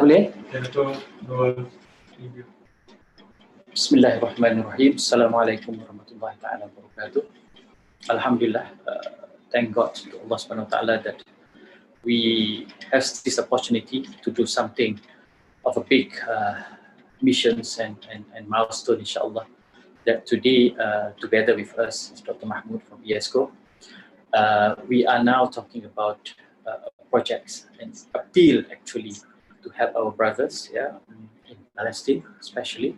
Boleh? Bismillahirrahmanirrahim. Assalamualaikum warahmatullahi taala wabarakatuh. Alhamdulillah, thank God to Allah Subhanahu wa taala that we have this opportunity to do something of a big missions and milestone, inshallah. That today, together with us, is Dr. Mahmoud from ESCO. We are now talking about projects and appeal actually to help our brothers, in Palestine especially.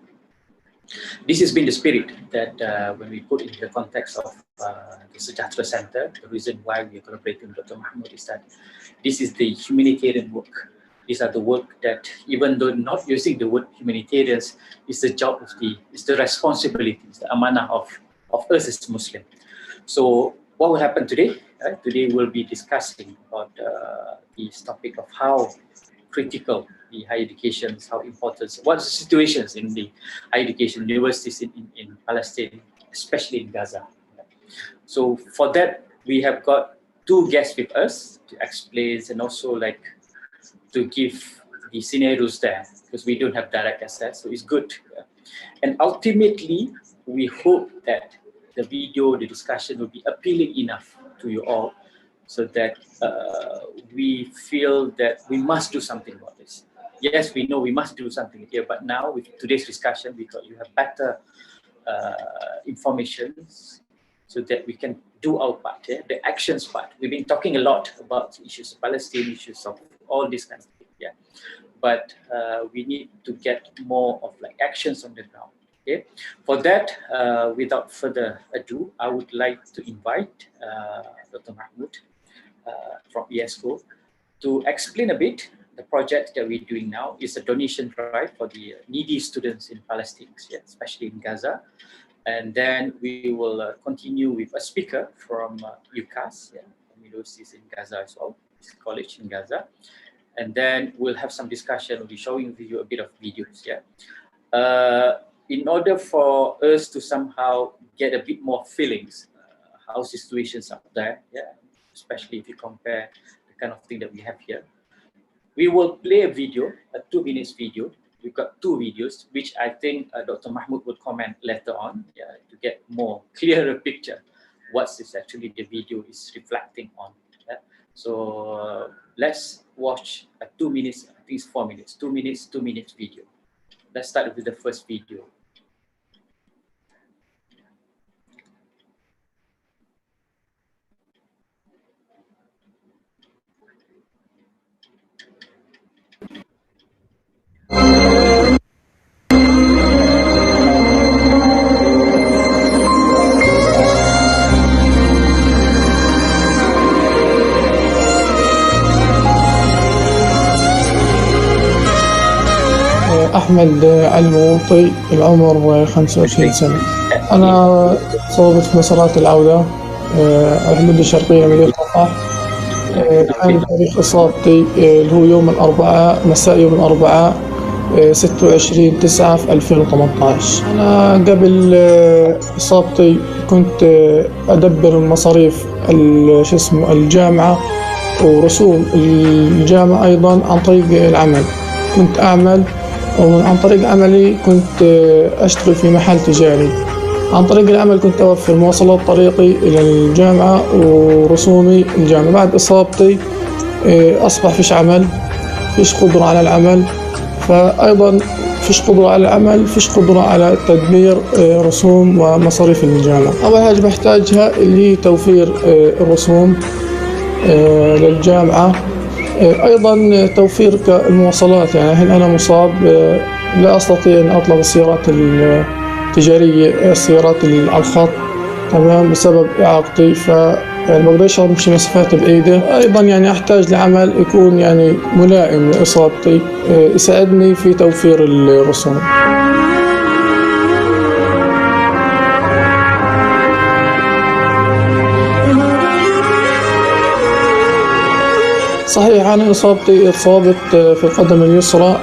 This has been the spirit that when we put into the context of the Sejahtera Center, the reason why we are collaborating with Dr. Mahmoud is that this is the humanitarian work. These are the work that, even though not using the word humanitarians, is the job of is the responsibility, is the amanah of us as Muslim. So what will happen today? Today we'll be discussing about this topic of how critical the higher education is, how important, what's the situations in the higher education universities in Palestine, especially in Gaza. So for that, we have got two guests with us to explain and also to give the scenarios there, because we don't have direct access, so it's good. And ultimately, we hope that the video, the discussion will be appealing enough to you all, so that we feel that we must do something about this. Yes, we know we must do something here, but now with today's discussion, we thought you have better information so that we can do our part, the actions part. We've been talking a lot about issues of Palestine, issues of all these kinds of things, but we need to get more of actions on the ground. Okay, for that, without further ado, I would like to invite Dr. Mahmoud from ESCO to explain a bit the project that we're doing now. Is a donation drive for the needy students in Palestine, especially in Gaza. And then we will continue with a speaker from UCAS, from universities in Gaza as well, college in Gaza. And then we'll have some discussion. We'll be showing you a bit of videos. In order for us to somehow get a bit more feelings, how situations up there, especially if you compare the kind of thing that we have here. We will play a video, a 2 minutes video. We've got two videos, which I think Dr. Mahmoud will comment later on, to get more clearer picture what is actually the video is reflecting on. So let's watch a 2 minutes, I think it's 4 minutes, 2 minutes, 2 minutes video. Let's start with the first video. أحمد الموطي، العمر 25 سنة. أنا صوبت في مسارات العودة الحدود الشرقية من القطاع. كان تاريخ إصابتي اللي هو يوم الأربعاء، مساء يوم الأربعاء 26/9/2018. أنا قبل إصابتي كنت أدبر المصاريف الجامعة ورسوم الجامعة أيضا عن طريق العمل. كنت أعمل، وعن طريق عملي كنت أشتغل في محل تجاري. عن طريق العمل كنت أوفر مواصلات طريقي إلى الجامعة ورسومي الجامعة. بعد إصابتي أصبح فيش عمل، فيش قدرة على العمل، فأيضا فيش قدرة على العمل، فيش قدرة على تدبير رسوم ومصاريف الجامعة. أول حاجة بحتاجها اللي هي توفير الرسوم للجامعة، أيضا توفير المواصلات. يعني هل أنا مصاب لا أستطيع أن أطلب السيارات التجارية، السيارات على الخط، تمام، بسبب إعاقتي، يعني ما بقدرش أمشي مسافات بإيدي. أيضا يعني أحتاج لعمل يكون يعني ملائم لإصابتي، يساعدني في توفير الرسوم. صحيح أنا إصابتي اتصابت في القدم اليسرى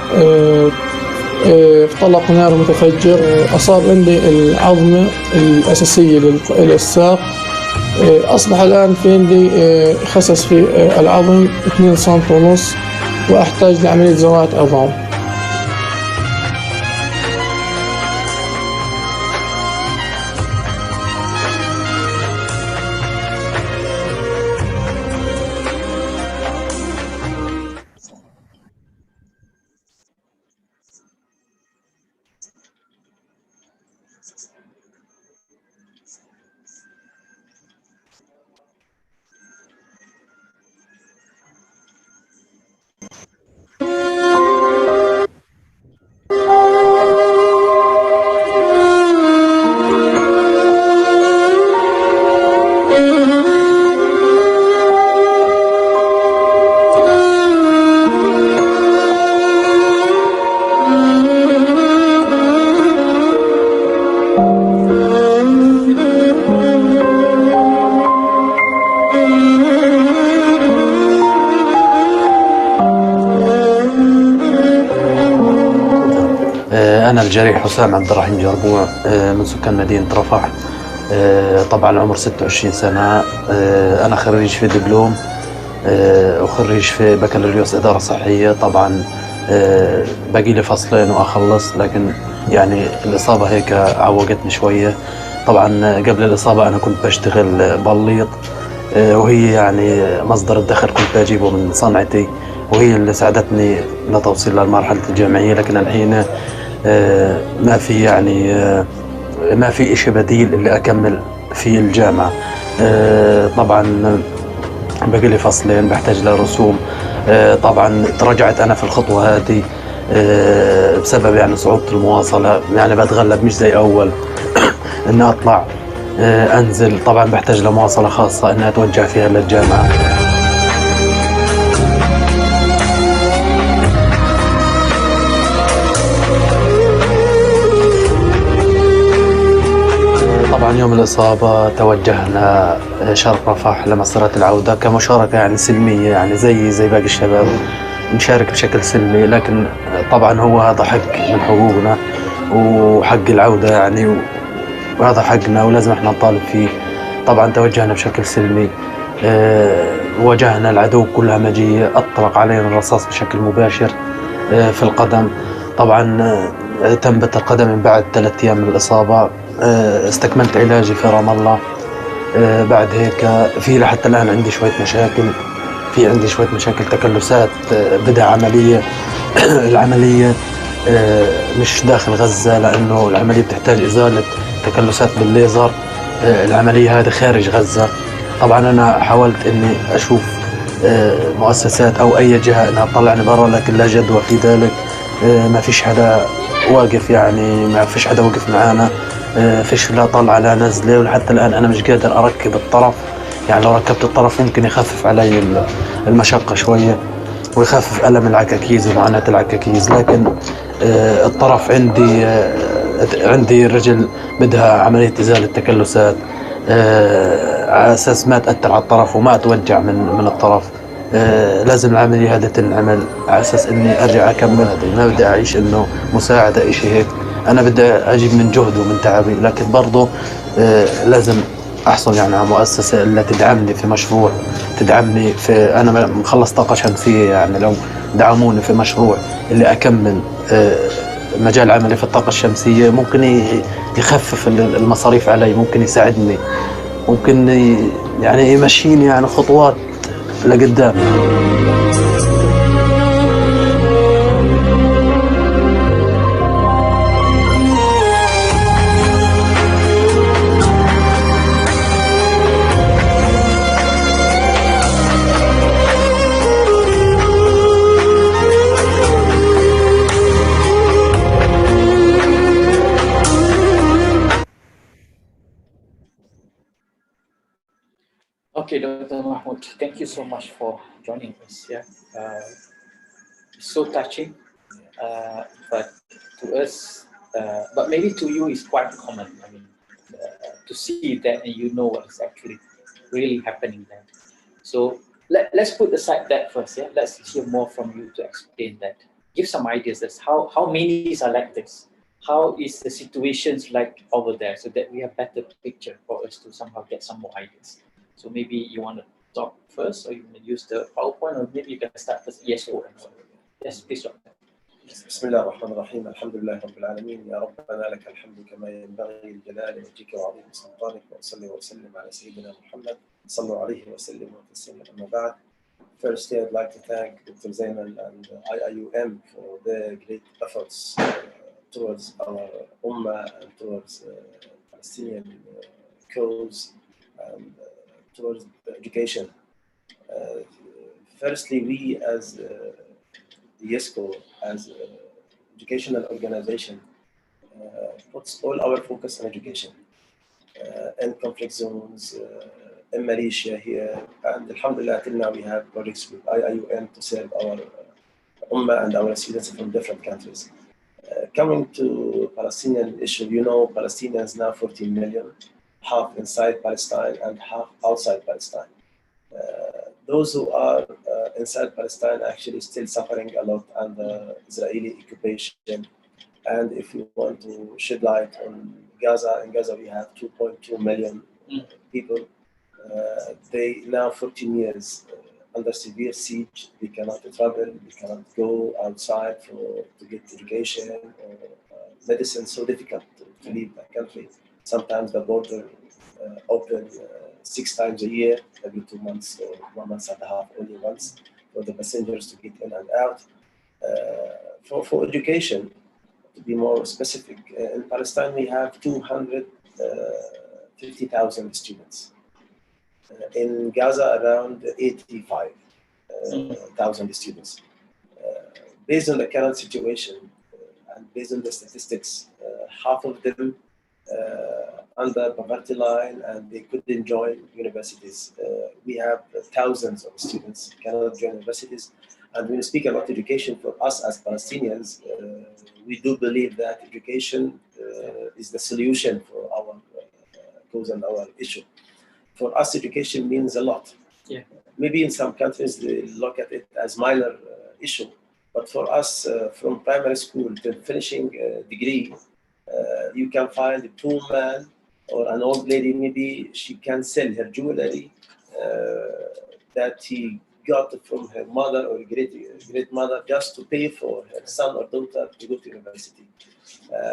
طلق نار متفجر، أصاب عندي العظمة الأساسية للساق. أصبح الآن في عندي خسس في العظم 2.5 سم، وأحتاج لعملية زراعة عظام. أنا الجريح حسام عبد الرحيم جربوع، من سكان مدينة رفح. طبعا عمر 26 سنة. أنا خريج في دبلوم، وخريج في بكالوريوس إدارة صحية. طبعا باقي لي فصلين وأخلص، لكن يعني الإصابة هيك عوقتني شوية. طبعا قبل الإصابة أنا كنت بشتغل بليط، وهي يعني مصدر الدخل كنت بجيبه من صنعتي، وهي اللي ساعدتني لتوصيل للمرحلة الجامعية. لكن الحين ما في يعني ما في إشي بديل اللي أكمل في الجامعة. طبعا باقي لي فصلين بحتاج لرسوم. طبعا تراجعت أنا في الخطوة هذه بسبب يعني صعوبة المواصلة. يعني بتغلب مش زي أول إني أطلع أنزل. طبعا بحتاج لمواصلة خاصة إني أتوجه فيها للجامعة. طبعا يوم الإصابة توجهنا شرق رفح لمسيرة العودة كمشاركة يعني سلمية، يعني زي باقي الشباب نشارك بشكل سلمي. لكن طبعا هو هذا حق من حقوقنا وحق العودة يعني، وهذا حقنا ولازم احنا نطالب فيه. طبعا توجهنا بشكل سلمي، واجهنا العدو كل همجية، أطلق علينا الرصاص بشكل مباشر في القدم. طبعا تنبت القدم من بعد 3 أيام من الإصابة. استكملت علاجي في رام الله. بعد هيك في لحتى الآن عندي شوية مشاكل، عندي شوية مشاكل تكلسات. بدها عملية العملية مش داخل غزة، لأنه العملية بتحتاج إزالة تكلسات بالليزر. العملية هذه خارج غزة. طبعا أنا حاولت إني أشوف مؤسسات أو أي جهة إنها تطلعني برا، لكن لا جدوى في ذلك. ما فيش حدا واقف، يعني ما فيش حدا وقف معانا. فيش لا طلعة لا نزلة، ولحتى الآن أنا مش قادر أركب الطرف. يعني لو ركبت الطرف ممكن يخفف علي المشقة شوية، ويخفف ألم العكاكيز ومعاناة العكاكيز. لكن الطرف عندي رجل بدها عملية إزالة تكلسات، على أساس ما تأثر على الطرف وما أتوجع من الطرف. لازم العملية هذه تنعمل على أساس إني أرجع أكمل. ما بدي أعيش إنه مساعدة إشي هيك. أنا بدي أجيب من جهدي ومن تعبي، لكن برضو لازم أحصل يعني على مؤسسة اللي تدعمني في مشروع، تدعمني في أنا مخلص طاقة شمسية. يعني لو دعموني في مشروع اللي أكمل مجال عملي في الطاقة الشمسية، ممكن يخفف المصاريف علي، ممكن يساعدني، ممكن يعني يمشيني يعني خطوات لقدام. Okay, Dr. Mahmoud, thank you so much for joining us. Yeah, it's so touching, but to us, but maybe to you, it's quite common. I mean, to see that and you know what is actually really happening there. So let's put aside that first. Yeah, let's hear more from you to explain that. Give some ideas as how many are like this. How is the situations like over there, so that we have better picture for us to somehow get some more ideas. So maybe you want to talk first, or you can use the PowerPoint, or maybe you can start first. Yes, or yes, please, Doctor. بسم الله الرحمن الرحيم الحمد لله رب العالمين يا ربنا لك الحمد كما ينبغي لجلال وجهك وعظيم سلطانك وأصلي وسلم على سيدنا محمد صلوا عليه وسلم تسليما أما بعد. Firstly, I'd like to thank Dr. Zainal and IIUM for their great efforts towards our Ummah and towards Palestinian cause and towards education. Firstly, we as UNESCO, as an educational organization, puts all our focus on education in conflict zones, in Malaysia here, and alhamdulillah till now we have projects with IIUM to serve our Ummah and our students from different countries. Coming to Palestinian issue, you know Palestinians now 14 million, half inside Palestine and half outside Palestine. Those who are inside Palestine actually still suffering a lot under Israeli occupation. And if you want to shed light on Gaza, in Gaza we have 2.2 million people. They now 14 years under severe siege. They cannot travel, they cannot go outside to get education or medicine. So difficult to leave the country. Sometimes the border open 6 times a year, every 2 months or 1 month and a half, only once, for the passengers to get in and out. For education, to be more specific, in Palestine we have 250,000 students. In Gaza, around 85,000 students. Based on the current situation and based on the statistics, half of them under poverty line and they couldn't join universities. We have thousands of students cannot join universities. And when we speak about education, for us as Palestinians, we do believe that education is the solution for our cause and our issue. For us, education means a lot. Yeah. Maybe in some countries they look at it as minor issue, but for us, from primary school to finishing degree, you can find a poor man or an old lady, maybe she can sell her jewelry that he got from her mother or great mother just to pay for her son or daughter to go to university.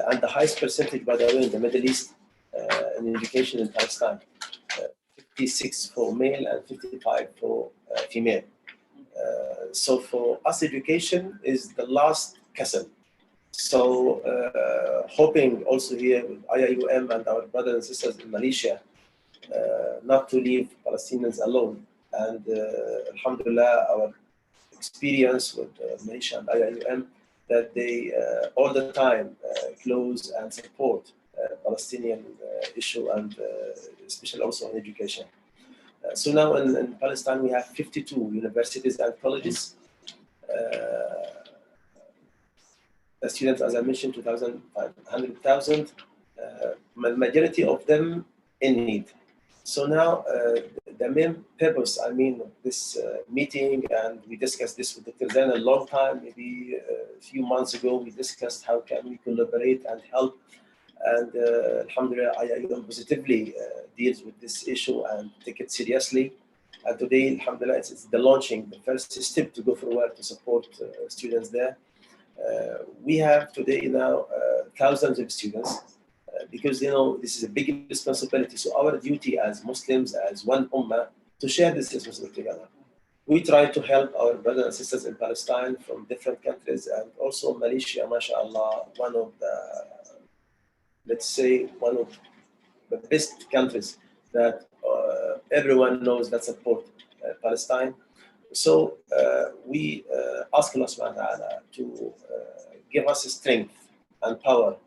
And the highest percentage, by the way, in the Middle East in education in Palestine, 56 for male and 55 for female. So for us, education is the last castle. So hoping also here with IIUM and our brothers and sisters in Malaysia not to leave Palestinians alone. And alhamdulillah, our experience with Malaysia and IIUM, that they all the time close and support Palestinian issue and especially also in education. So now in Palestine we have 52 universities and colleges. The students, as I mentioned, 2,500,000, majority of them in need. So now the main purpose, I mean, of this meeting, and we discussed this with Dr. Zain a long time, maybe a few months ago, we discussed how can we collaborate and help. And alhamdulillah, IIUM positively deals with this issue and take it seriously. And today, alhamdulillah, it's the launching, the first step to go forward to support students there. We have today now thousands of students because, you know, this is a big responsibility. So our duty as Muslims, as one ummah, to share this responsibility together. We try to help our brothers and sisters in Palestine from different countries, and also Malaysia, mashallah, one of the, let's say, one of the best countries that everyone knows that support Palestine. So we ask Allah subhanahu wa ta'ala to give us strength and power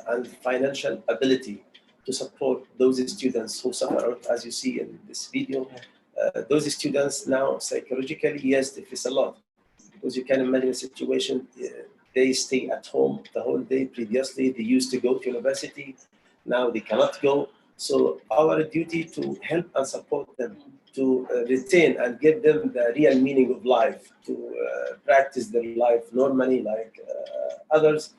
and financial ability to support those students who suffer, as you see in this video. Those students now psychologically, yes, they face a lot, because you can imagine a situation, they stay at home the whole day. Previously, they used to go to university, now they cannot go. So our duty to help and support them, to retain and give them the real meaning of life, to practice their life normally like others.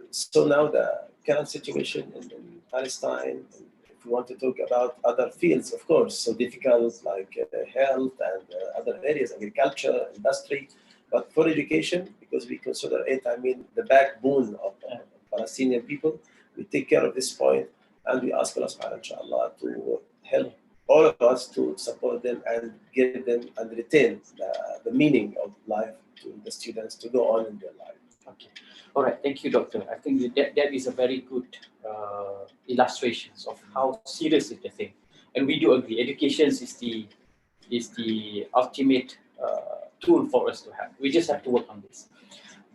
So now the current situation in Palestine, if you want to talk about other fields, of course, so difficult like health and other areas, agriculture, industry. But for education, because we consider it, I mean, the backbone of Palestinian people, we take care of this point, and we ask Allah subhanahu inshallah to help all of us to support them and give them and retain the meaning of life to the students to go on in their life. Okay. All right. Thank you, Doctor. I think that is a very good illustrations of how serious is the thing, and we do agree. Education is the ultimate tool for us to have. We just have to work on this.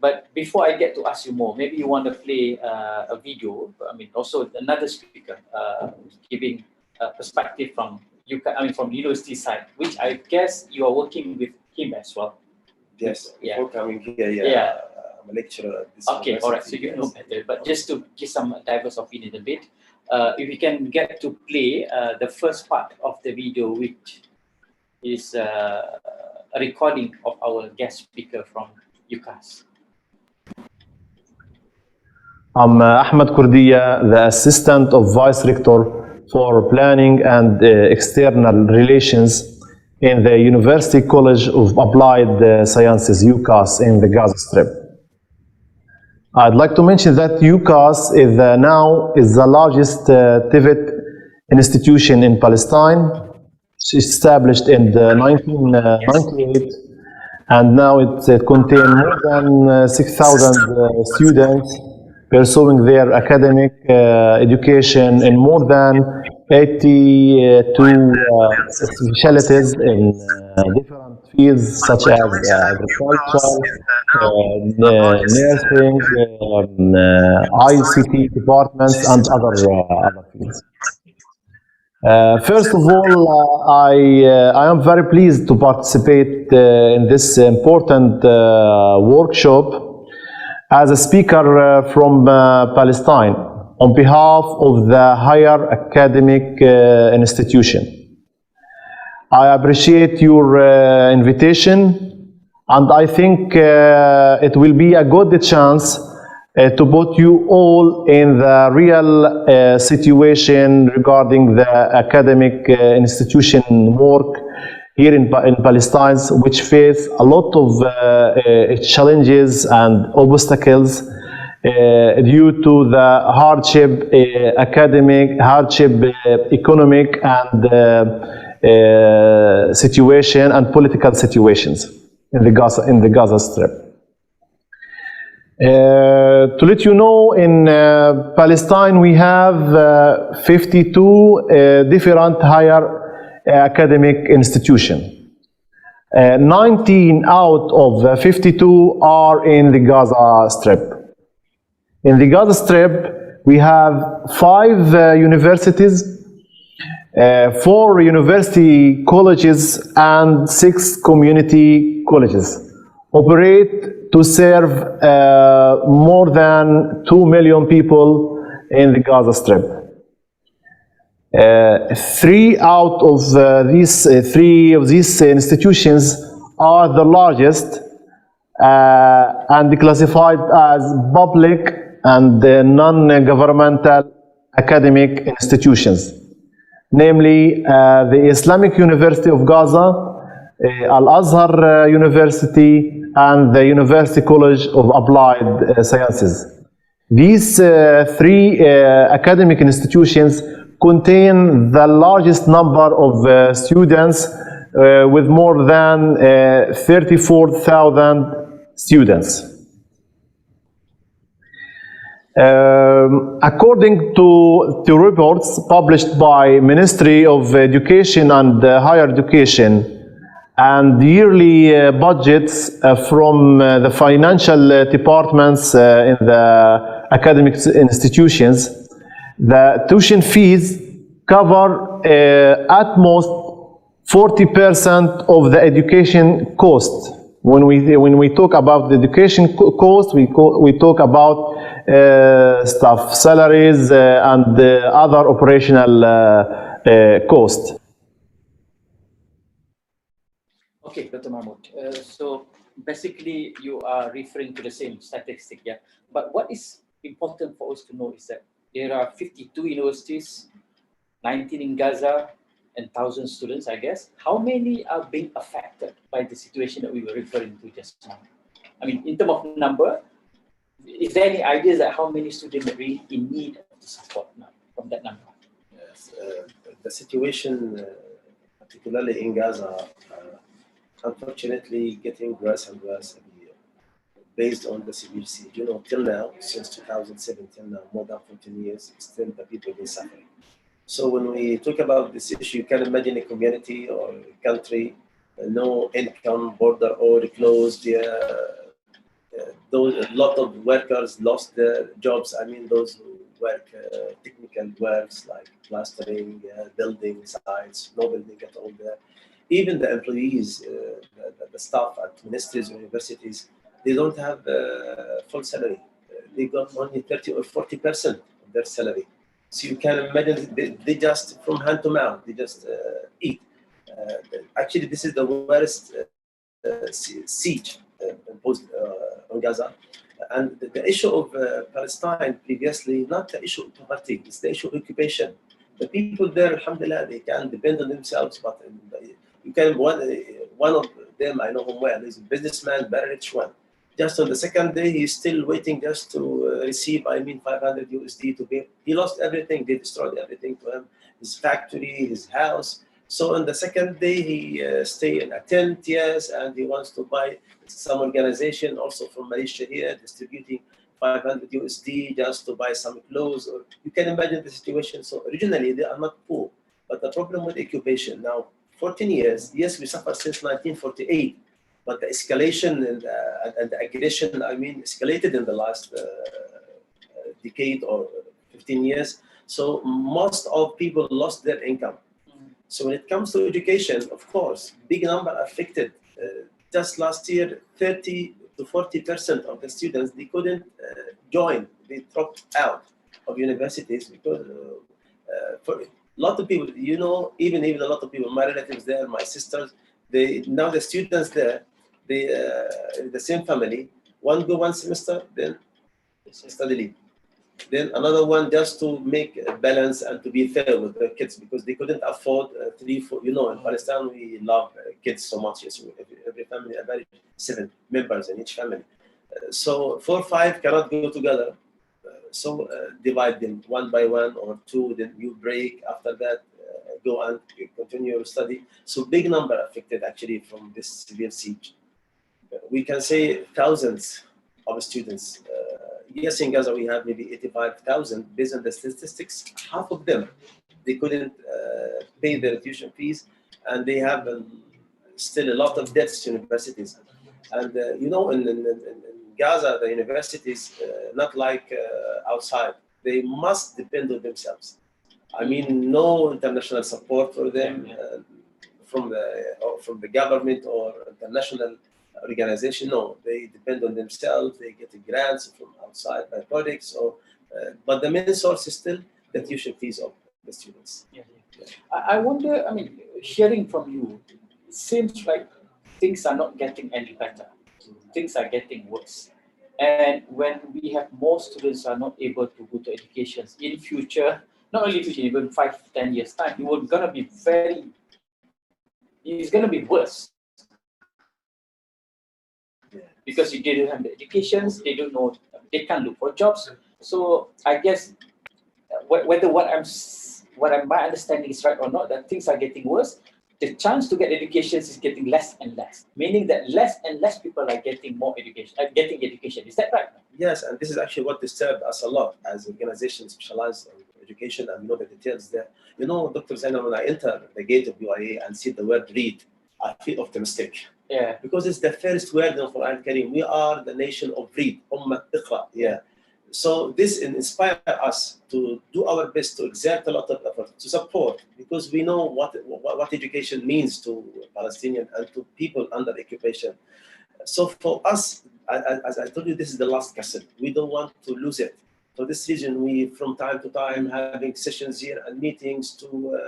But before I get to ask you more, maybe you want to play a video. I mean, also another speaker giving a perspective from from the university side, which I guess you are working with him as well. Yes. Yeah. Before coming here, Yeah. I'm a lecturer at this Okay, all right. So university, you know better. But just to give some diverse opinion a bit, if we can get to play the first part of the video, which is a recording of our guest speaker from UCAS. I'm Ahmed Kurdiya, the Assistant of Vice Rector for Planning and External Relations in the University College of Applied Sciences, UCAS, in the Gaza Strip. I'd like to mention that UCAS is now the largest TVET institution in Palestine. It's established in 1998, and now it contains more than 6,000 students pursuing their academic education in more than 82 specialties in different fields such as agriculture, nursing, ICT departments, and other fields. First of all, I am very pleased to participate in this important workshop as a speaker from Palestine on behalf of the higher academic institution. I appreciate your invitation, and I think it will be a good chance to put you all in the real situation regarding the academic institution work here in Palestine, which face a lot of challenges and obstacles due to the hardship, academic hardship, economic and situation and political situations in the Gaza Strip. To let you know, in Palestine we have 52 different higher academic institutions. 19 out of 52 are in the Gaza Strip. In the Gaza Strip, we have 5 universities, 4 university colleges, and 6 community colleges operate to serve more than 2 million people in the Gaza Strip. 3 out of these institutions are the largest and classified as public and non-governmental academic institutions, namely the Islamic University of Gaza, Al-Azhar University, and the University College of Applied Sciences. These 3 academic institutions contain the largest number of students with more than 34,000 students. According to reports published by Ministry of Education and Higher Education and yearly budgets from the financial departments in the academic institutions, the tuition fees cover at most 40% of the education cost. When we talk about the education cost, we talk about staff salaries and other operational costs. Okay, Dr. Mahmoud. So basically, you are referring to the same statistic, yeah. But what is important for us to know is that there are 52 universities 19 in Gaza, and 1,000 students, I guess. How many are being affected by the situation that we were referring to just now? I mean, in terms of number, is there any ideas that how many students are really in need of the support now from that number? Yes, the situation, particularly in Gaza, unfortunately getting worse and worse every year, based on the civil siege. You know, till now, since 2007 till now, more than 14 years, still the people have been suffering. So when we talk about this issue, you can imagine a community or a country, no income, border all closed. Those a lot of workers lost their jobs. I mean, those who work technical works like plastering, building sites, no building at all there. Even the employees, the staff at ministries, universities, they don't have full salary. They got only 30 or 40% of their salary. So you can imagine they just from hand to mouth, they just eat. Actually, this is the worst siege imposed on Gaza. And the issue of Palestine previously, not the issue of poverty, it's the issue of occupation. The people there, alhamdulillah, they can depend on themselves, but you can, one of them, I know him well, he's a businessman, very rich one. Just on the second day, he's still waiting just to receive, 500 USD to pay. He lost everything, they destroyed everything to him, his factory, his house. So on the second day, he stay in a tent, yes, and he wants to buy some organization also from Malaysia here, distributing 500 USD just to buy some clothes. Or you can imagine the situation. So originally, they are not poor, but the problem with occupation now, 14 years, yes, we suffered since 1948, but the escalation and the aggression, escalated in the last decade or 15 years. So most of people lost their income. So when it comes to education, of course, big number affected. Just last year, 30 to 40% of the students, they couldn't join. They dropped out of universities because for a lot of people, even a lot of people, my relatives there, my sisters, now the students there, they the same family, one go one semester, then study leave. Then another one just to make a balance and to be fair with the kids because they couldn't afford 3, 4. In Palestine we love kids so much. Yes, every family about 7 members in each family. So 4 or 5 cannot go together. So divide them one by one or 2. Then you break. After that, go and continue your study. So big number affected actually from this severe siege. We can say thousands of students. Yes, in Gaza we have maybe 85,000. Based on the statistics, half of them they couldn't pay their tuition fees, and they have still a lot of debts to universities. And in Gaza, the universities not like outside. They must depend on themselves. No international support for them from the government or international organization. No, they depend on themselves. They get grants from outside by projects. But the main source is still the tuition fees of the students. Yeah. I wonder, hearing from you, it seems like things are not getting any better. Things are getting worse. And when we have more students are not able to go to education in future, not only future, even 5 to 10 years time, it's gonna be worse. Because they don't have the educations, they don't know, they can't look for jobs. So I guess whether my understanding is right or not, that things are getting worse. The chance to get education is getting less and less, meaning that less and less people are getting more education. Is that right? Yes, and this is actually what disturbed us a lot as organizations specialized in education and know the details there. Dr. Zainab, when I enter the gate of UIA and see the word read, I feel optimistic. Yeah. Because it's the first word in the Quran Kareem. We are the nation of read, Ummah Iqra. Yeah. So this inspires us to do our best to exert a lot of effort to support, because we know what education means to Palestinians and to people under occupation. So for us, as I told you, this is the last castle. We don't want to lose it. For this reason, we from time to time having sessions here and meetings to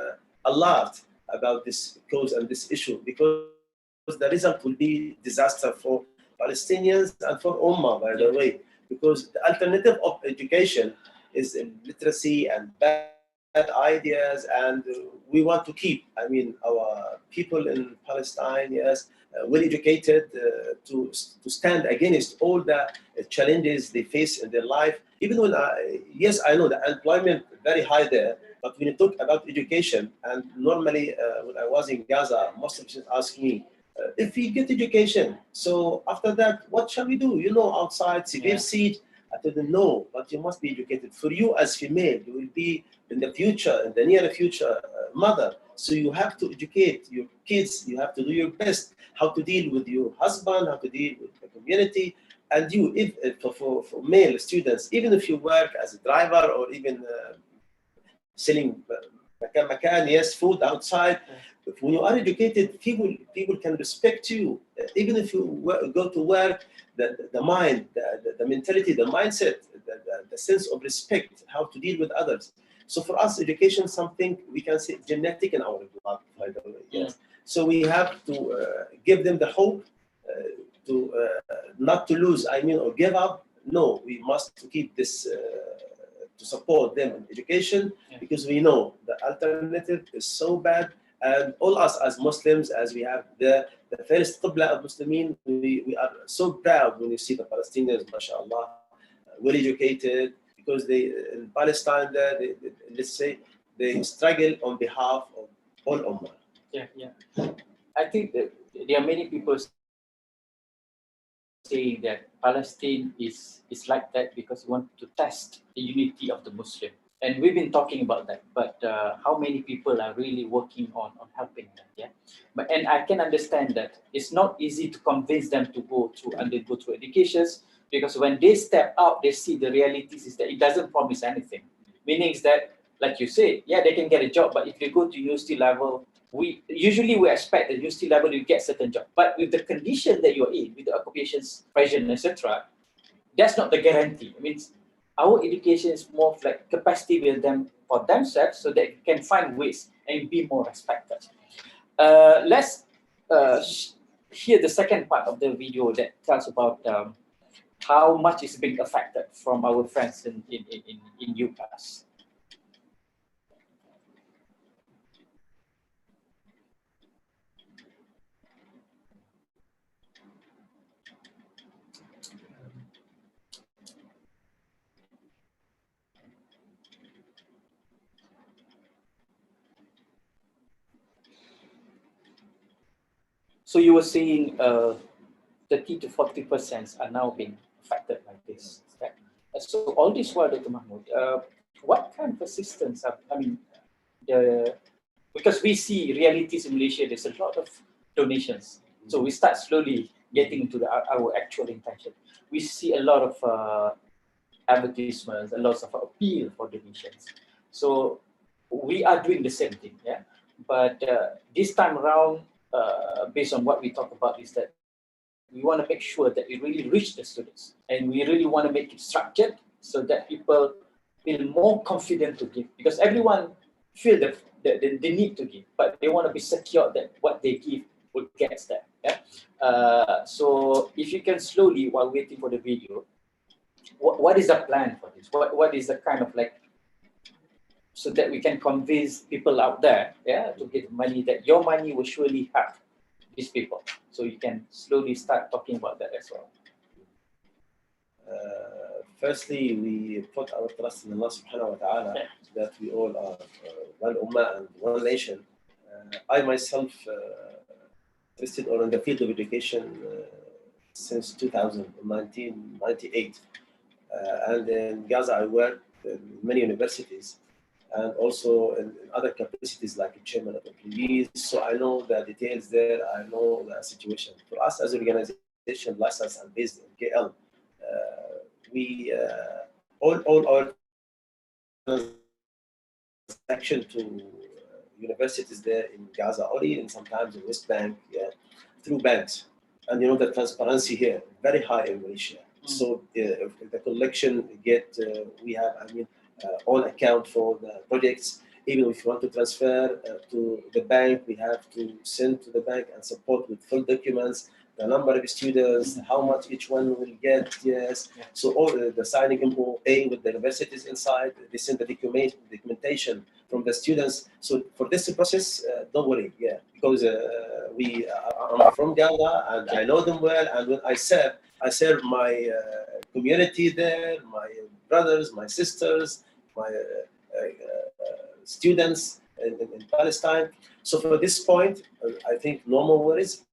alert about this cause and this issue, because the result will be disaster for Palestinians and for Ummah, by the way, because the alternative of education is literacy and ideas, and we want to keep, I mean, our people in Palestine, yes, well educated to stand against all the challenges they face in their life. Even when, yes, I know the unemployment very high there, but when you talk about education, and normally when I was in Gaza, most of them ask me, if we get education, so after that, what shall we do? You know, outside, severe siege. I told them, no, but you must be educated. For you as female, you will be in the future, in the near future, mother. So you have to educate your kids. You have to do your best. How to deal with your husband, how to deal with the community. And you, if for male students, even if you work as a driver or even selling yes, food outside, when you are educated, people can respect you. Even if you go to work, the mind, the mentality, the mindset, the sense of respect, how to deal with others. So for us, education is something we can say genetic in our blood, by the way. Yes. So we have to give them the hope to not to lose, I mean, or give up. No, we must keep this to support them in education, because we know the alternative is so bad. And all us as Muslims, as we have the first Qibla of Muslimin, we are so proud when you see the Palestinians, mashallah, well educated, because they in Palestine, let's say, they struggle on behalf of all Ummah. Yeah. I think that there are many people saying that Palestine is like that because we want to test the unity of the Muslim. And we've been talking about that, but how many people are really working on helping them? Yeah, and I can understand that it's not easy to convince them to go through educations, because when they step out, they see the realities is that it doesn't promise anything. Meaning is that, like you say, yeah, they can get a job, but if they go to university level, we expect at university level you get certain job, but with the condition that you're in, with the occupations pressure, etc., that's not the guarantee. It means our education is more of like capacity build them for themselves so that they can find ways and be more respected. Let's hear the second part of the video that tells about how much is being affected from our friends in UCAS. So you were saying 30 to 40% are now being affected by this. Right? So all this while, Dr. Mahmoud, what kind of assistance? Because we see realities in Malaysia, there's a lot of donations. So we start slowly getting into our actual intention. We see a lot of advertisements, a lot of appeal for donations. So we are doing the same thing, yeah. But this time around, based on what we talk about, is that we want to make sure that it really reach the students, and we really want to make it structured so that people feel more confident to give, because everyone feel the need to give, but they want to be secure that what they give will get there. Yeah. So if you can slowly, while waiting for the video, what is the plan for this? What is the kind of like, so that we can convince people out there, yeah, to give money, that your money will surely help these people. So you can slowly start talking about that as well. Firstly, we put our trust in Allah subhanahu wa ta'ala, that we all are one ummah and one nation. I myself interested on the field of education since 1998. And in Gaza, I worked in many universities, and also in other capacities like a chairman of employees. So I know the details there, I know the situation. For us as an organization, licensed and based in KL, we all our transaction to universities there in Gaza, or even sometimes in West Bank, through banks. And you know the transparency here, very high in Malaysia. So the collection we have, on account for the projects. Even if you want to transfer to the bank, we have to send to the bank and support with full documents, the number of students, how much each one will get, yes. So all the signing MOA with the universities inside, they send the documentation from the students. So for this process, don't worry, because I'm from Gaza and I know them well, and when I serve my community there, my brothers, my sisters, my students in Palestine. So for this point, I think no more worries,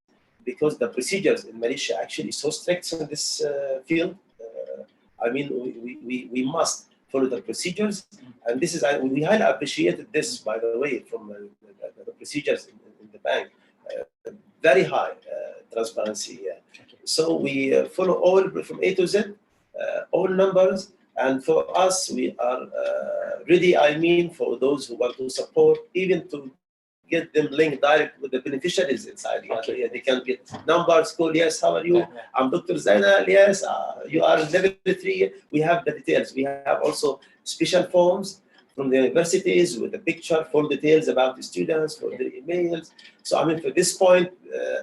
because the procedures in Malaysia actually so strict in this field. I mean, we must follow the procedures, and this is we highly appreciated this, by the way, from the procedures in the bank. Very high transparency. So we follow all from A to Z, all numbers, and for us, we are ready. I mean, for those who want to support, even to get them linked direct with the beneficiaries inside. Okay. They can get numbers, call, yes, how are you? I'm Dr. Zainal, yes, you are level 3. We have the details. We have also special forms from the universities with a picture, full details about the students, for their emails. So I mean, for this point,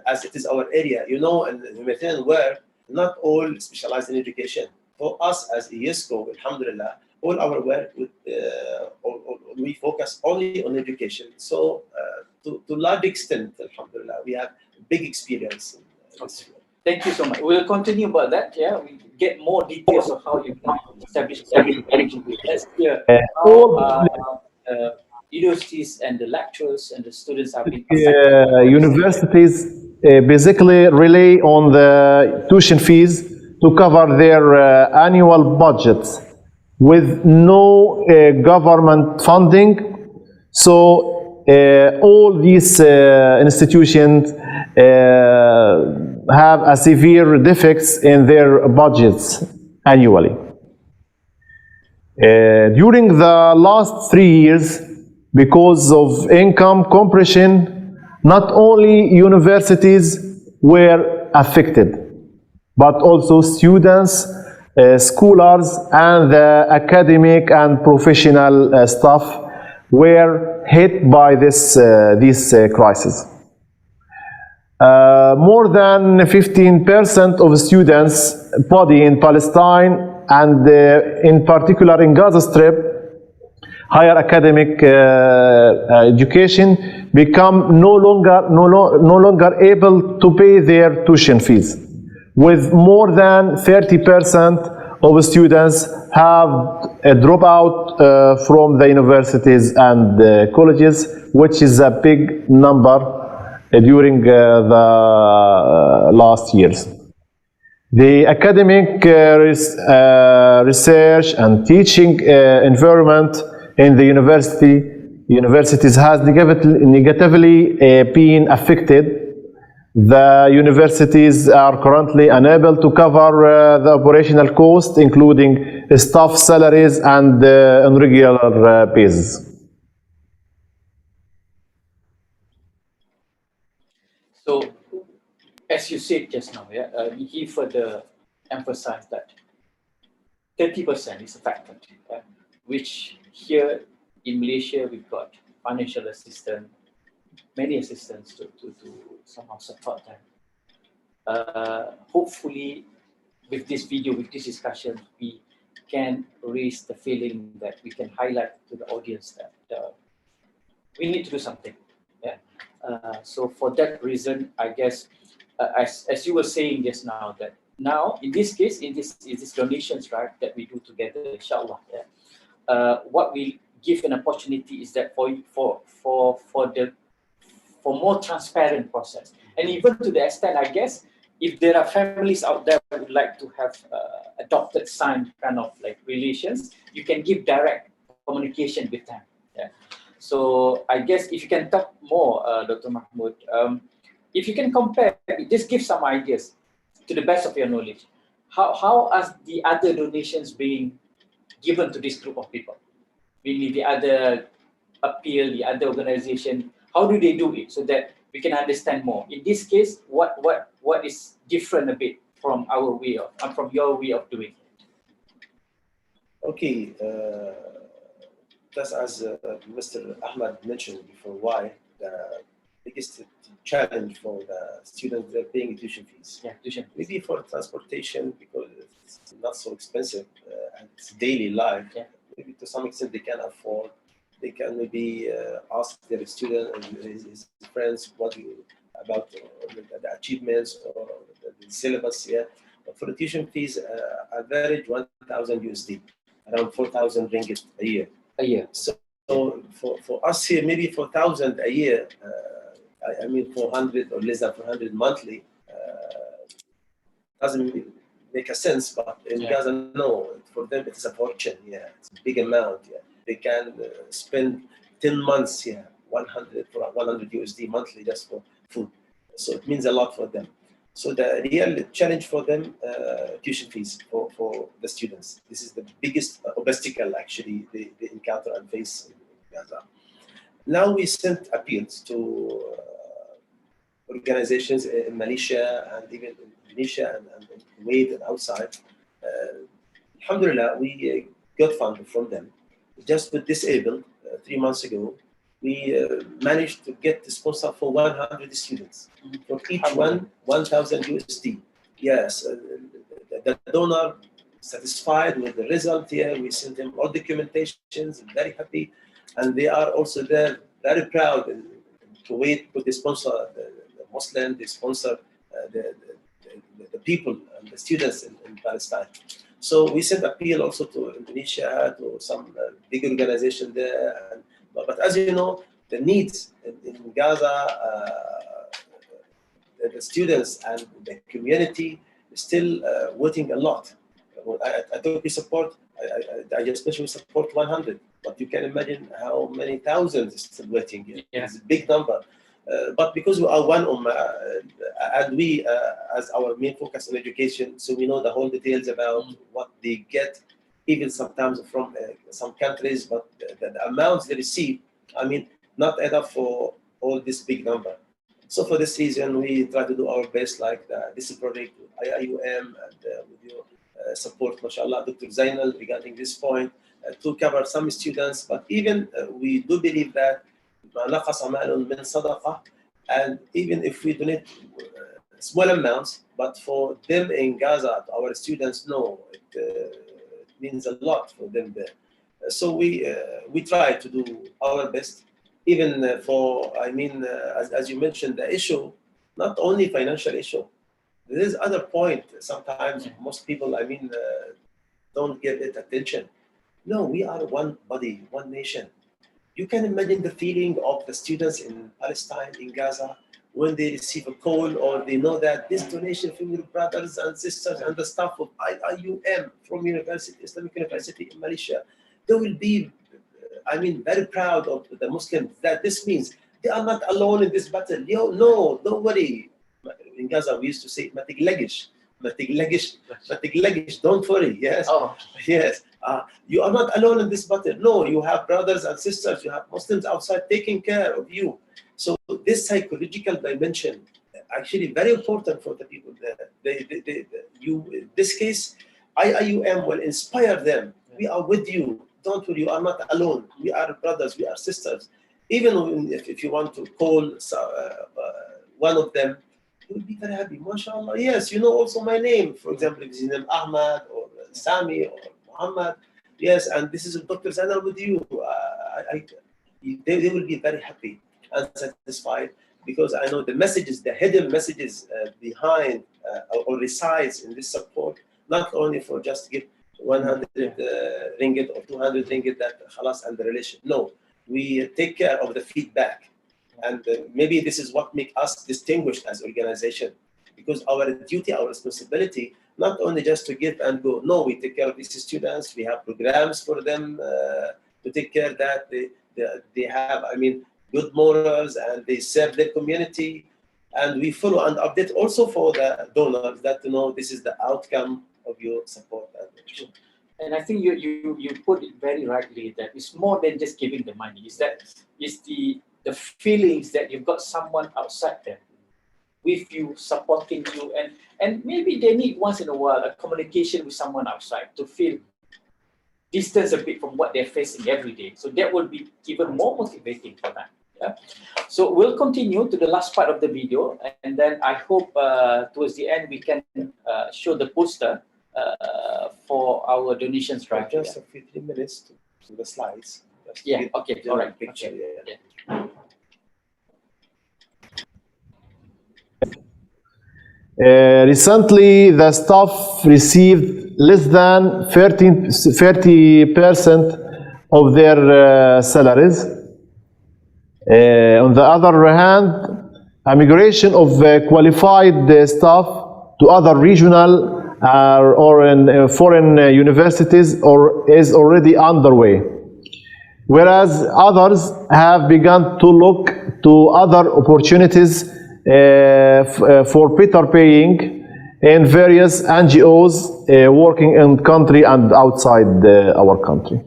as it is our area, you know, and humanitarian work, not all specialized in education. For us as ESCO, alhamdulillah, all our work, we focus only on education. So to large extent, alhamdulillah, we have big experience in this field. Thank you so much. We'll continue about that. Yeah, we get more details of how you can establish. Let's hear how universities and the lecturers and the students have been affected. Universities basically rely on the tuition fees to cover their annual budgets with no government funding. So all these institutions have a severe defects in their budgets annually. During the last 3 years, because of income compression, not only universities were affected, but also students, scholars, and the academic and professional staff were hit by this crisis. More than 15% of students' body in Palestine, and in particular in Gaza Strip, higher academic education become no longer able to pay their tuition fees, with more than 30% of students have dropped out from the universities and colleges, which is a big number during the last years. The academic research and teaching environment in the universities has negatively been affected. The universities are currently unable to cover the operational cost, including staff salaries and on regular basis. So, as you said just now, he further emphasized that 30% is affected, which here in Malaysia we've got financial assistance, many assistance to somehow support them. Hopefully, with this video, with this discussion, we can raise the feeling that we can highlight to the audience that we need to do something. So for that reason, I guess, as you were saying just now, that now in this case, in this donations, right, that we do together, inshallah, what we give an opportunity is that for more transparent process, and even to the extent, I guess, if there are families out there who would like to have adopted signed kind of like relations, you can give direct communication with them. So I guess if you can talk more, Dr. Mahmoud, if you can compare, just give some ideas to the best of your knowledge. How are the other donations being given to this group of people? Meaning the other appeal, the other organization, how do they do it so that we can understand more? In this case, what is different a bit from our way of, from your way of doing it? Okay. Just as Mr. Ahmad mentioned before, why biggest challenge for the students that are paying tuition fees. Yeah, tuition. Maybe for transportation, because it's not so expensive and it's daily life. Yeah. Maybe to some extent they can afford. They can maybe ask their student and his friends about the achievements or the syllabus. Yeah. But for the tuition fees, average 1,000 USD, around 4,000 ringgit a year. A year. So for us here, maybe 4,000 a year. I mean 400 or less than 400 monthly. Doesn't make a sense, but in Gaza, no, for them it is a fortune. Yeah, it's a big amount. Yeah, they can spend 10 months. Yeah, 100 for 100 USD monthly just for food. So it means a lot for them. So the real challenge for them, tuition fees for the students. This is the biggest obstacle actually they encounter and face in Gaza. Now we sent appeals to organizations in Malaysia and even in Indonesia and Kuwait and outside. Alhamdulillah, we got funding from them. Just with disabled, 3 months ago, we managed to get the sponsor for 100 students. For each one, 1,000 USD. Yes, the donor satisfied with the result here. We sent them all documentations, very happy. And they are also there, very proud in Kuwait, because they sponsor the Muslim, they sponsor the people and the students in Palestine. So we sent appeal also to Indonesia, to some big organization there. But as you know, the needs in Gaza, the students and the community is still waiting a lot. I totally support, I especially support 100, but you can imagine how many thousands is still waiting. Yeah. It's a big number. But because we are one ummah, and we, as our main focus on education, so we know the whole details about what they get, even sometimes from some countries, but the amounts they receive, I mean, not enough for all this big number. So for this reason, we try to do our best, like this project with IIUM and with your support, mashallah, Dr. Zainal, regarding this point, to cover some students. But even we do believe that and even if we donate small amounts, but for them in Gaza, our students know it means a lot for them there. So we try to do our best, even for, I mean, as you mentioned, the issue, not only financial issue. There is other point. Sometimes most people, I mean, don't give it attention. No, we are one body, one nation. You can imagine the feeling of the students in Palestine, in Gaza, when they receive a call or they know that this donation from your brothers and sisters and the staff of IIUM from Islamic University in Malaysia, they will be, I mean, very proud of the Muslims, that this means they are not alone in this battle. No, don't worry. In Gaza, we used to say, matig lagish, don't worry, yes. Oh. Yes. You are not alone in this battle. No, you have brothers and sisters, you have Muslims outside taking care of you. So this psychological dimension, actually very important for the people there. In this case, IIUM will inspire them. We are with you. Don't worry, you are not alone. We are brothers, we are sisters. Even if you want to call one of them, he will be very happy. MashaAllah, yes, you know also my name. For example, if his name Ahmad or Sami or Muhammad, yes, and this is Dr. Zainal with you. They will be very happy and satisfied, because I know the messages, the hidden messages behind or resides in this support, not only for just give 100 ringgit or 200 ringgit that khalas and the relation. No, we take care of the feedback. And maybe this is what makes us distinguished as organization, because our duty, our responsibility, not only just to give and go. No, we take care of these students. We have programs for them to take care that they have, I mean, good morals and they serve their community. And we follow and update also for the donors that to know this is the outcome of your support. And I think you put it very rightly, that it's more than just giving the money. It's the feelings that you've got someone outside there with you, supporting you, and maybe they need once in a while a communication with someone outside to feel distance a bit from what they're facing every day. So that will be even more motivating for them. Yeah. So we'll continue to the last part of the video, and then I hope towards the end we can show the poster for our donations drive. Just a few 3 minutes to the slides. Just Yeah. Okay. All right. Picture. Okay. Yeah. Recently, the staff received less than 30% of their salaries. On the other hand, a migration of qualified staff to other regional or in foreign universities is already underway, whereas others have begun to look to other opportunities for better paying in various NGOs working in country and outside our country.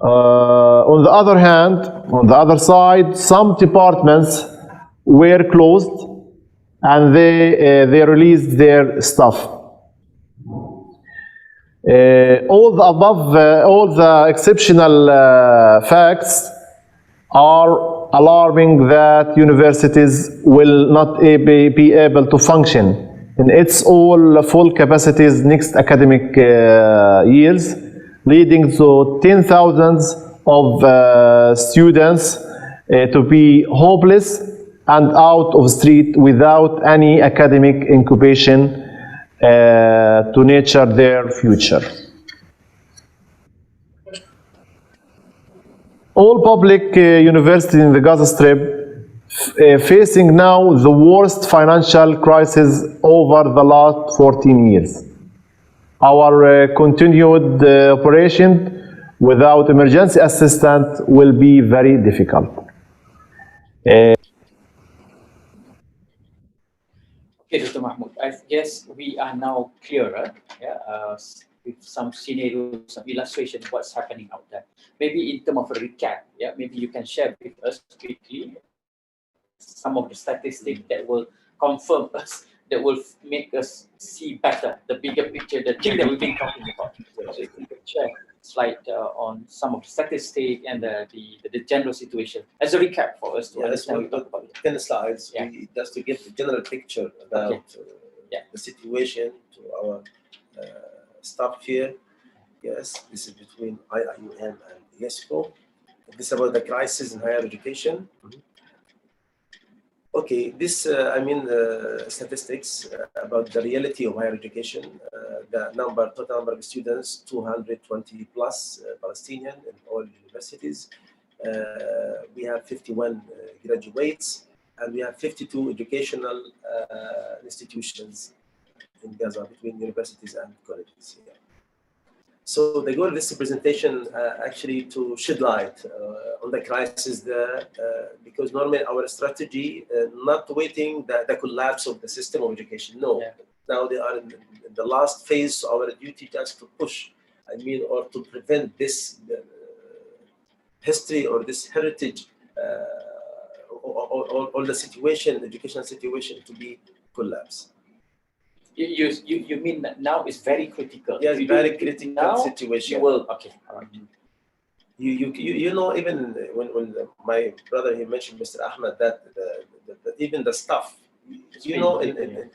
On the other hand, on the other side, some departments were closed and they released their staff. All the above, all the exceptional facts are alarming that universities will not be able to function in its all full capacities next academic years, leading to 10,000s of students to be hopeless and out of the street without any academic incubation to nurture their future. All public universities in the Gaza Strip facing now the worst financial crisis over the last 14 years. Our continued operation without emergency assistance will be very difficult. Okay, Dr. Mahmoud, I guess we are now clearer, with some scenarios, some illustration of what's happening out there. Maybe in terms of a recap, maybe you can share with us quickly some of the statistics that will confirm us, that will make us see better the bigger picture, the thing that we've been talking about. So if you could share a slide on some of the statistics and the general situation as a recap for us to understand what we talk about. 10 slides, just to get the general picture about the situation to our staff here. Yes, this is between IIUM and UNESCO. This is about the crisis in higher education. Okay, this, statistics about the reality of higher education. The total number of students, 220 plus Palestinian in all universities. We have 51 graduates, and we have 52 educational institutions in Gaza between universities and colleges. So the goal of this presentation actually to shed light on the crisis there, because normally our strategy not waiting the collapse of the system of education. No, now they are in the last phase. Our duty just to push, or to prevent this history or this heritage or the situation, educational situation, to be collapsed. You mean that now it's very critical? Yes, very critical now, situation. You will, okay, all right. You know, even when my brother, he mentioned, Mr. Ahmed, that even the staff, you know, in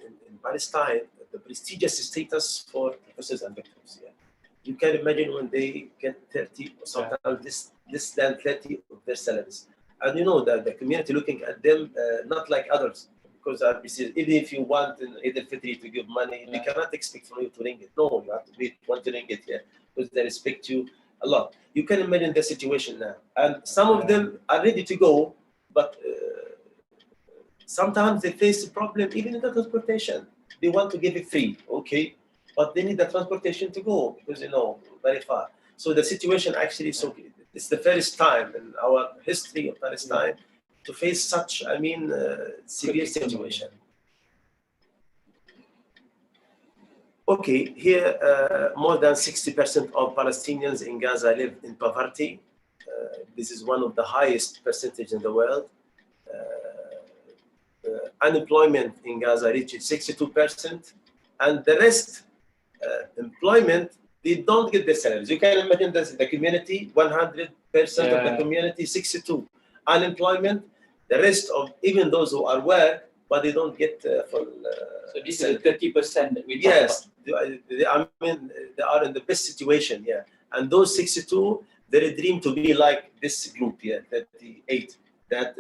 Palestine, the prestigious status for professors and doctors. You can imagine when they get 30 or sometimes less than 30 of their salaries. And you know that the community looking at them not like others. Because even if you want in Eid al-Fitr to give money, they cannot expect from you to ringgit. No, you have to be 20 ringgit here because they respect you a lot. You can imagine the situation now. And some of them are ready to go, but sometimes they face a problem even in the transportation. They want to give it free, okay, but they need the transportation to go because, you know, very far. So the situation actually, so it's the first time in our history of Palestine to face such, severe situation. Okay, here more than 60% of Palestinians in Gaza live in poverty. This is one of the highest percentage in the world. Unemployment in Gaza reaches 62%, and the rest, employment, they don't get their salaries. You can imagine this, the community, 100% of the community, 62. unemployment. The rest of even those who are work, but they don't get full. So this is 30% that we talk Yes, I mean they are in the best situation, yeah. And those 62, they dream to be like this group, yeah, 38. That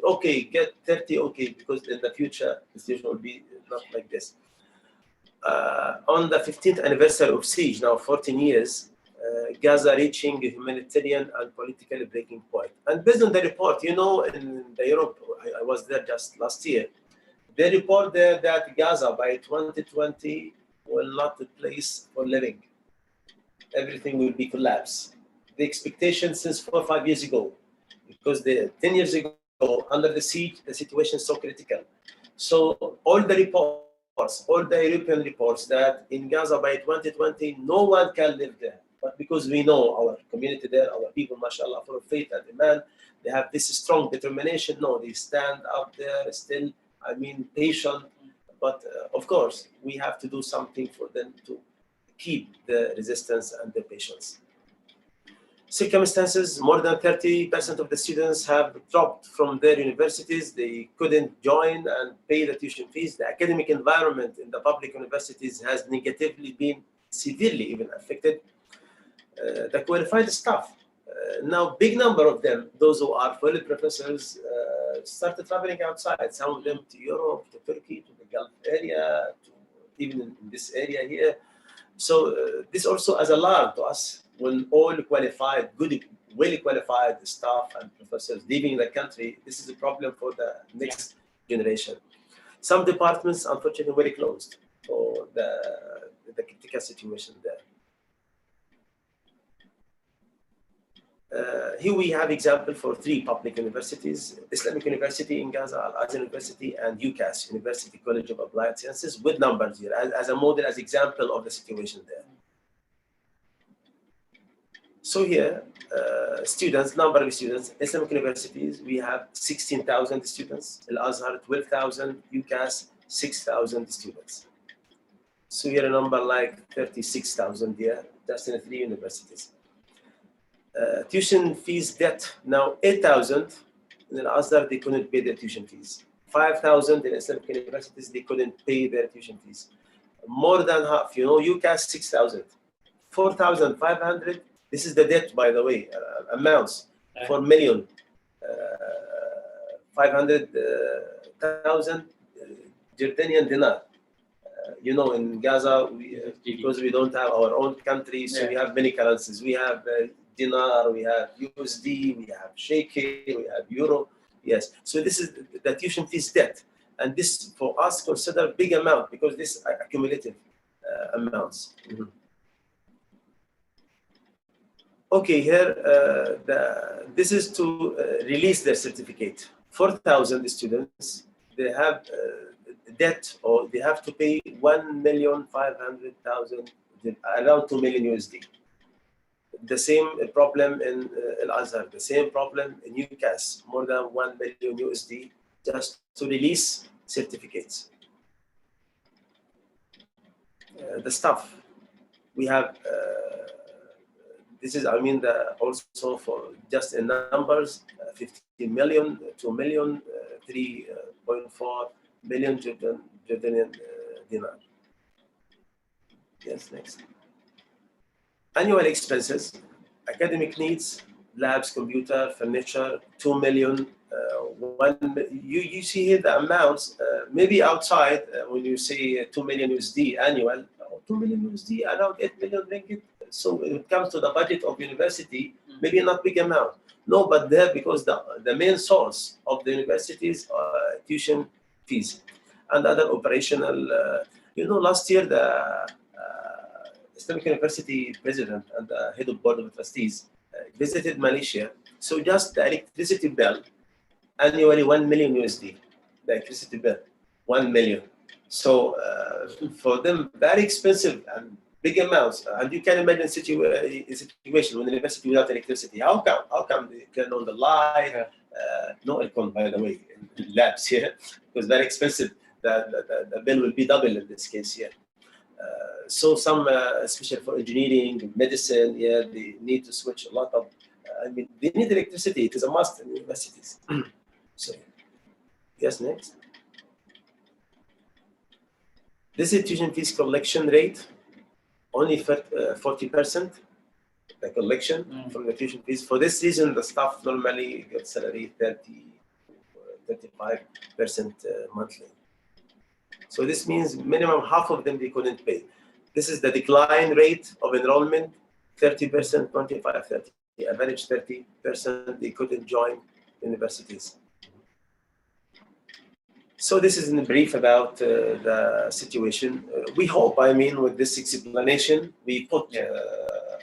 okay, get 30, okay, because in the future the situation will be not like this. On the 15th anniversary of siege, now 14 years, Gaza reaching a humanitarian and political breaking point. And based on the report, you know, in the Europe, I was there just last year. They report there that Gaza by 2020 will not be a place for living. Everything will be collapsed. The expectation since 4 or 5 years ago, because 10 years ago, under the siege, the situation is so critical. So all the reports, all the European reports that in Gaza by 2020, no one can live there. But because we know our community there, our people, mashallah, full of faith and iman, they have this strong determination. No, they stand up there still, I mean, patient. But of course, we have to do something for them to keep the resistance and the patience. Circumstances, more than 30% of the students have dropped from their universities. They couldn't join and pay the tuition fees. The academic environment in the public universities has negatively been severely even affected. The qualified staff, now big number of them, those who are fully professors, started traveling outside, some of them to Europe, to Turkey, to the Gulf area, to even in this area here. So this also as alarm to us when all qualified, good, well qualified staff and professors leaving the country. This is a problem for the next generation. Some departments, unfortunately, were closed for the critical situation there. Here we have example for 3 public universities: Islamic University in Gaza, Al-Azhar University, and UCAS, University College of Applied Sciences, with numbers here as a model, as example of the situation there. So here, students, number of students, Islamic universities, we have 16,000 students, Al-Azhar 12,000, UCAS 6,000 students. So here a number like 36,000 here, just in 3 universities. Tuition fees debt, now 8,000 in Al-Azhar, they couldn't pay their tuition fees. 5,000 in Islamic universities, they couldn't pay their tuition fees. More than half, you know, UCAS 6,000. 4,500, this is the debt, by the way, amounts, 4 million. 500,000 Jordanian dinar. You know, in Gaza, because we don't have our own country, so we have many currencies. We have dinar, we have USD, we have shekel, we have euro. Yes, so this is the tuition fees debt, and this for us consider big amount because this accumulative amounts. Okay, here this is to release their certificate. 4,000 students, they have debt, or they have to pay 1,500,000, around 2 million USD. The same problem in Al-Azhar, the same problem in UCAS, more than 1 million USD just to release certificates. The staff, we have, this is, I mean, also for just in numbers, 50 million, 2 million, 3.4 million Jordanian dinar. Yes, next. Annual expenses, academic needs, labs, computer, furniture, 2 million. You see here the amounts, maybe outside when you say 2 million USD annual, 2 million USD, around 8 million ringgit. So when it comes to the budget of university, maybe not big amount. No, but there, because the main source of the university's tuition fees and other operational, you know, last year the Islamic University president and the head of board of trustees visited Malaysia. So just the electricity bill, annually 1 million USD, the electricity bill, 1 million. So for them, very expensive and big amounts. And you can imagine a situation when the university without electricity. How come they turn on the light? No aircon, by the way, in labs here, because very expensive. The bill will be double in this case here. So some, especially for engineering, medicine, yeah, they need to switch a lot of I mean, they need electricity. It is a must in universities. So, yes, next. This is tuition fees collection rate, only 40%. The collection from the tuition fees. For this reason, the staff normally get salary 35% monthly. So this means minimum half of them they couldn't pay. This is the decline rate of enrollment, 30%, 25, 30. The average 30% they couldn't join universities. So this is in brief about the situation. We hope, I mean, with this explanation, we put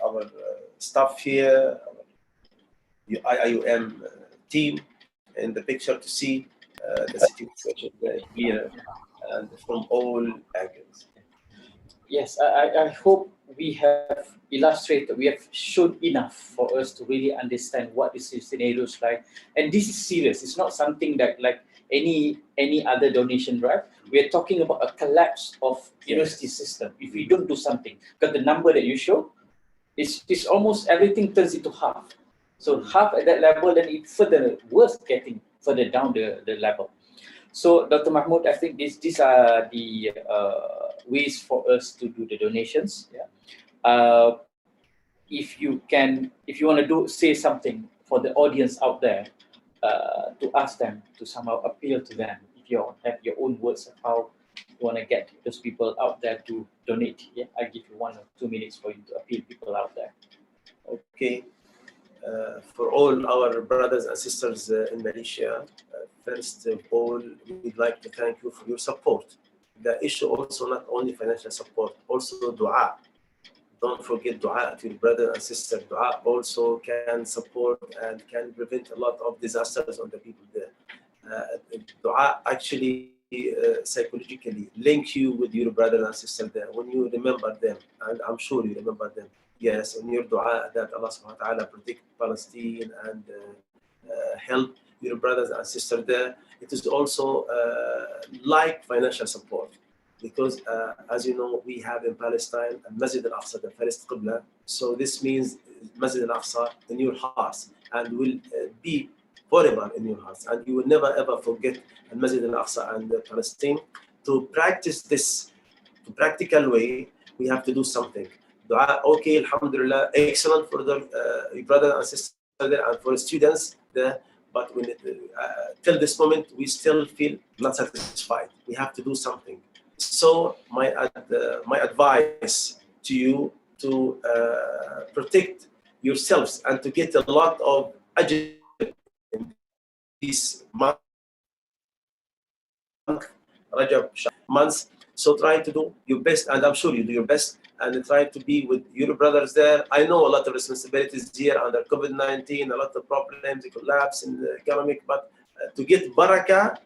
our staff here, our IIUM team in the picture to see the situation very clear and from all angles. Yes, I hope we have illustrated, we have shown enough for us to really understand what this scenario is like. And this is serious. It's not something that like any other donation drive. We are talking about a collapse of university system if we don't do something. Because the number that you show, it's almost everything turns into half. So half at that level, then it further worse getting further down the level. So Dr. Mahmoud, I think these are the ways for us to do the donations. Yeah. If you want to say something for the audience out there, to ask them to somehow appeal to them. If you have your own words of how you want to get those people out there to donate, yeah, I give you 1 or 2 minutes for you to appeal people out there. Okay. For all our brothers and sisters in Malaysia, first of all, we'd like to thank you for your support. The issue also not only financial support, also dua. Don't forget dua to your brother and sister. Dua also can support and can prevent a lot of disasters on the people there. Dua actually psychologically link you with your brother and sister there. When you remember them, and I'm sure you remember them, yes, in your dua that Allah subhanahu wa ta'ala protect Palestine and help your brothers and sisters there. It is also like financial support. Because as you know, we have in Palestine Masjid al-Aqsa, the first Qibla. So this means Masjid al-Aqsa in your hearts and will be forever in your hearts. And you will never ever forget Masjid al-Aqsa and Palestine. To practice this in practical way, we have to do something. Dua, okay, alhamdulillah, excellent for the brother and sister there and for students there. But when till this moment, we still feel not satisfied. We have to do something. So my advice to you to protect yourselves and to get a lot of ajr in these months, Rajab months. So try to do your best, and I'm sure you do your best, and try to be with your brothers there. I know a lot of responsibilities here under COVID-19, a lot of problems, a collapse in the economic, but to get barakah,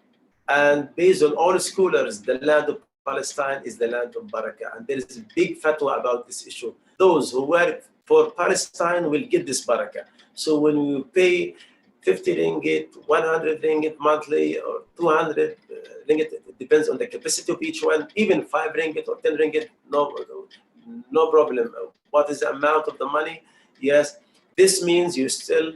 and based on all scholars, the land of Palestine is the land of barakah, and there is a big fatwa about this issue. Those who work for Palestine will get this barakah. So when you pay 50 ringgit, 100 ringgit monthly, or 200 ringgit, it depends on the capacity of each one, even 5 ringgit or 10 ringgit, no problem. What is the amount of the money? Yes, this means you still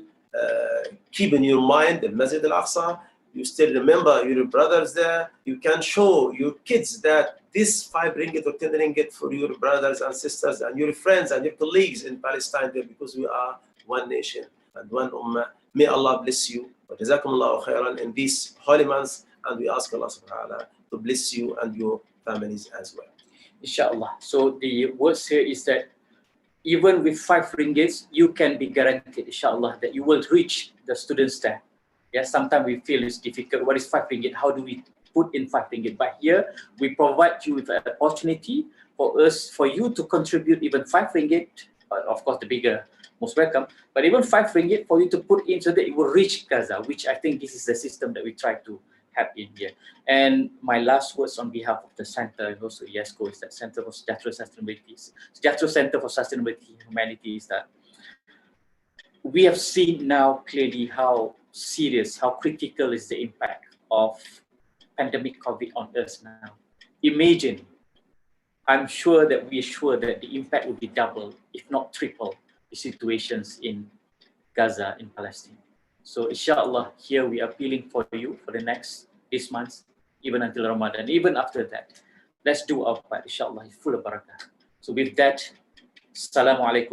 keep in your mind the Masjid al-Aqsa. You still remember your brothers there. You can show your kids that this 5 ringgit or 10 ringgit for your brothers and sisters and your friends and your colleagues in Palestine there, because we are one nation and one ummah. May Allah bless you. Jazakumullahu khairan in these holy months, and we ask Allah subhanahu wa ta'ala to bless you and your families as well. Inshallah. So the words here is that even with 5 ringgits, you can be guaranteed, inshallah, that you will reach the students there. Yes, sometimes we feel it's difficult. What is 5 ringgit? How do we put in 5 ringgit? But here, we provide you with an opportunity for you to contribute even 5 ringgit. Of course, the bigger, most welcome. But even 5 ringgit for you to put in so that it will reach Gaza, which I think this is the system that we try to have in here. And my last words on behalf of the center and also YESCO is that Center for Sejahtera Sustainability, Sejahtera Center for Sustainability and Humanity, is that we have seen now clearly how serious, how critical is the impact of pandemic COVID on us now. Imagine, I'm sure that we are sure that the impact will be double, if not triple, the situations in Gaza in Palestine. So inshallah, here we are appealing for you for this month, even until Ramadan, even after that. Let's do our part, inshallah, full of barakah. So with that, Assalamu alaikum.